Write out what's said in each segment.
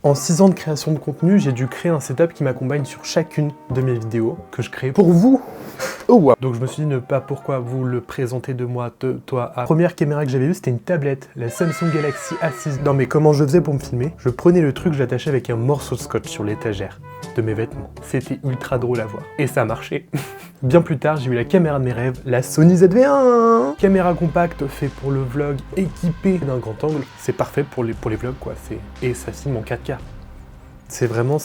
En 6 ans de création de contenu, j'ai dû créer un setup qui m'accompagne sur chacune de mes vidéos que je crée pour vous. Oh wow. Donc je me suis dit ne pas pourquoi vous le présenter de moi, de toi à... La première caméra que j'avais vue, c'était une tablette, la Samsung Galaxy A6. Non mais comment je faisais pour me filmer? Je prenais le truc, je l'attachais avec un morceau de scotch sur l'étagère de mes vêtements. C'était ultra drôle à voir. Et ça a marché. Bien plus tard, j'ai eu la caméra de mes rêves, la Sony ZV-1. Caméra compacte, fait pour le vlog, équipée d'un grand angle. C'est parfait pour les vlogs quoi. Et ça filme en 4K. C'est vraiment,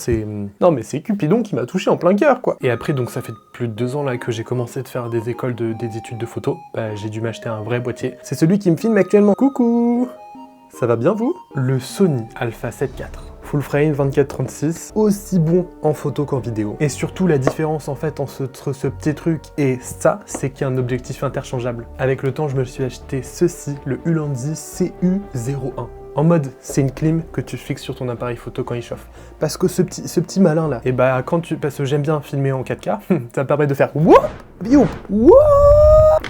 Non mais c'est Cupidon qui m'a touché en plein cœur quoi. Et après donc ça fait plus de 2 ans là que j'ai commencé de faire des écoles des études de photo. Bah j'ai dû m'acheter un vrai boîtier. C'est celui qui me filme actuellement. Coucou. Ça va bien vous? Le Sony Alpha 7 IV. Full frame 24-36, aussi bon en photo qu'en vidéo. Et surtout la différence en fait entre ce petit truc et ça, c'est qu'il y a un objectif interchangeable. Avec le temps je me suis acheté ceci, le Ulanzi CU01. En mode, c'est une clim que tu fixes sur ton appareil photo quand il chauffe. Parce que ce petit malin là, et bah parce que j'aime bien filmer en 4K, ça me permet de faire woup, youp, woup.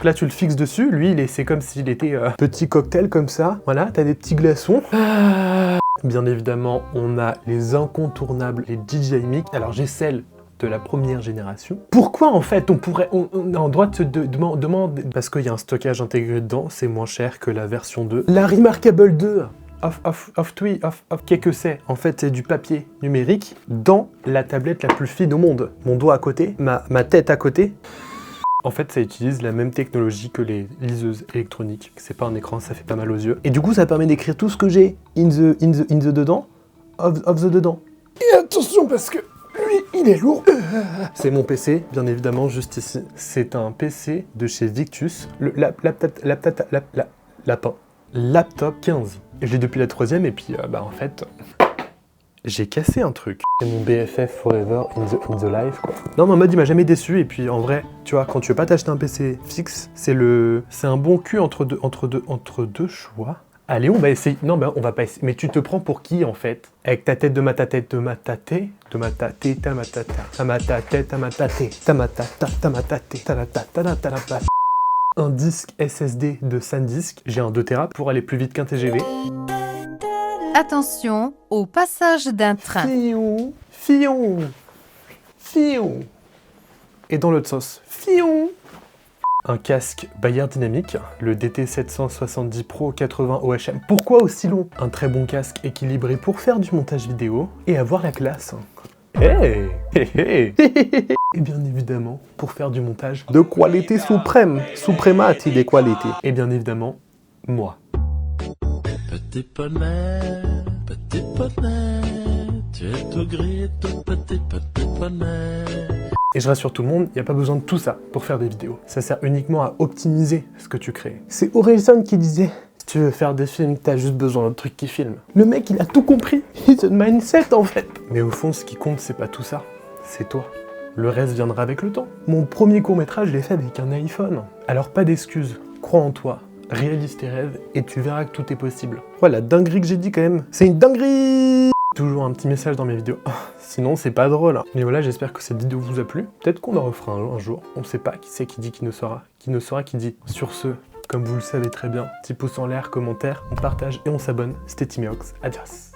Là tu le fixes dessus, lui c'est comme s'il était petit cocktail comme ça. Voilà, t'as des petits glaçons. Bien évidemment, on a les incontournables, les DJI Mic. Alors j'ai celle de la première génération. Pourquoi en fait on a en droit de se demander, parce qu'il y a un stockage intégré dedans, c'est moins cher que la version 2. La Remarkable 2 qu'est-ce que c'est? En fait, c'est du papier numérique dans la tablette la plus fine au monde. Mon doigt à côté, ma tête à côté. En fait, ça utilise la même technologie que les liseuses électroniques. C'est pas un écran, ça fait pas mal aux yeux. Et du coup, ça permet d'écrire tout ce que j'ai in the dedans, of the dedans. Et attention, parce que lui, il est lourd. C'est mon PC, bien évidemment, juste ici. C'est un PC de chez Victus, le Laptop 15. Je l'ai depuis la 3e et puis en fait, j'ai cassé un truc. C'est mon BFF Forever in the life quoi. Non mais en mode il m'a jamais déçu et puis en vrai, tu vois, quand tu veux pas t'acheter un PC fixe, c'est un bon cul entre deux choix. Allez, on va essayer. Non, on va pas essayer. Mais tu te prends pour qui, en fait? Avec ta tête de ma tête, de ma tête, de ma tête, ta ma tête, ta ma tête, ta ma tête, ta ma tête, ta ma tête, ta ma tête, ta ma tête. Un disque SSD de SanDisk, j'ai un 2 Tera pour aller plus vite qu'un TGV. Attention au passage d'un train. Fion. Et dans l'autre sens, fion. Un casque Bayer Dynamic, le DT770 Pro 80 OHM. Pourquoi aussi long? Un très bon casque équilibré pour faire du montage vidéo et avoir la classe. Hey. Et bien évidemment, pour faire du montage de qualité suprême, supremati des qualités. Et bien évidemment, moi. Petit poney, tu es tout gris, tout petit poney. Et je rassure tout le monde, il n'y a pas besoin de tout ça pour faire des vidéos. Ça sert uniquement à optimiser ce que tu crées. C'est Orelsan qui disait, si tu veux faire des films, t'as juste besoin d'un truc qui filme. Le mec, il a tout compris. It's a mindset en fait. Mais au fond, ce qui compte, c'est pas tout ça. C'est toi. Le reste viendra avec le temps. Mon premier court-métrage, je l'ai fait avec un iPhone. Alors pas d'excuses. Crois en toi. Réalise tes rêves et tu verras que tout est possible. Voilà, la dinguerie que j'ai dit quand même, c'est une dinguerie! Toujours un petit message dans mes vidéos. Sinon, c'est pas drôle. Mais voilà, j'espère que cette vidéo vous a plu. Peut-être qu'on en refera un jour. On sait pas qui c'est qui dit qui ne saura. Qui ne saura qui dit. Sur ce, comme vous le savez très bien, petit pouce en l'air, commentaire, on partage et on s'abonne. C'était Timiox. Adios.